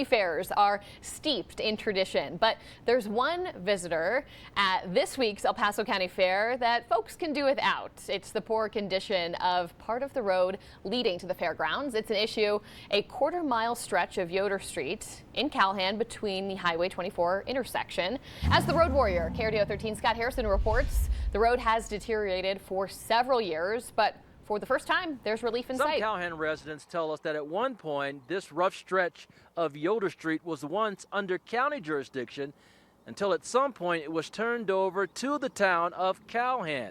Fairs are steeped in tradition, but there's one visitor at this week's El Paso County Fair that folks can do without. It's the poor condition of part of the road leading to the fairgrounds. It's an issue, a quarter-mile stretch of Yoder Street in Calhan between the Highway 24 intersection. As the road warrior, KRDO 13 Scott Harrison reports, the road has deteriorated for several years, but for the first time, there's relief in sight. Some Calhan residents tell us that at one point, this rough stretch of Yoder Street was once under county jurisdiction until at some point it was turned over to the town of Calhan.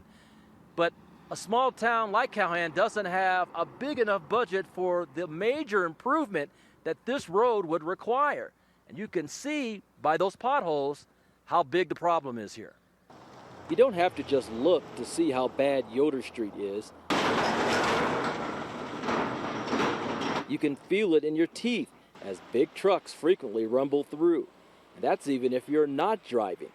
But a small town like Calhan doesn't have a big enough budget for the major improvement that this road would require. And you can see by those potholes how big the problem is here. You don't have to just look to see how bad Yoder Street is. You can feel it in your teeth as big trucks frequently rumble through. And that's even if you're not driving.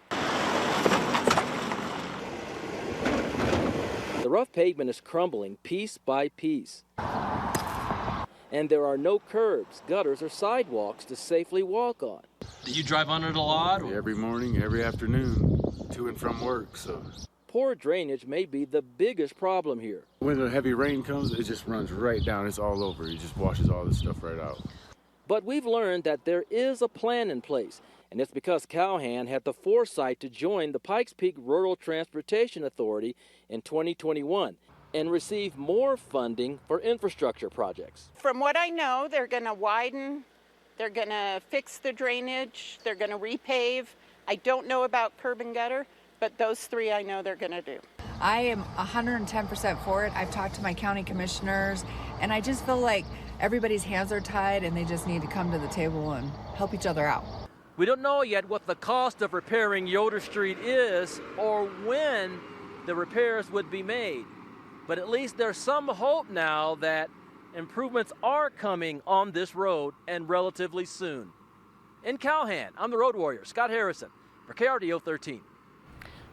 The rough pavement is crumbling piece by piece. And there are no curbs, gutters, or sidewalks to safely walk on. Do you drive on it a lot? Every morning, every afternoon, to and from work, so. Poor drainage may be the biggest problem here. When the heavy rain comes, it just runs right down. It's all over. It just washes all this stuff right out. But we've learned that there is a plan in place, and it's because Calhan had the foresight to join the Pikes Peak Rural Transportation Authority in 2021 and receive more funding for infrastructure projects. From what I know, they're going to widen, they're going to fix the drainage, they're going to repave. I don't know about curb and gutter, but those three I know they're going to do. I am 110% for it. I've talked to my county commissioners, and I just feel like everybody's hands are tied and they just need to come to the table and help each other out. We don't know yet what the cost of repairing Yoder Street is or when the repairs would be made. But at least there's some hope now that improvements are coming on this road and relatively soon. In Calhan, I'm the road warrior, Scott Harrison, for KRDO 13.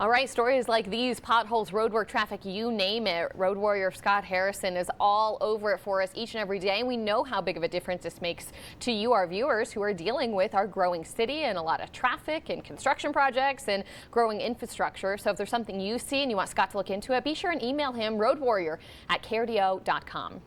All right, stories like these, potholes, roadwork, traffic, you name it. Road warrior Scott Harrison is all over it for us each and every day. And we know how big of a difference this makes to you, our viewers, who are dealing with our growing city and a lot of traffic and construction projects and growing infrastructure. So if there's something you see and you want Scott to look into it, be sure and email him, roadwarrior@krdo.com.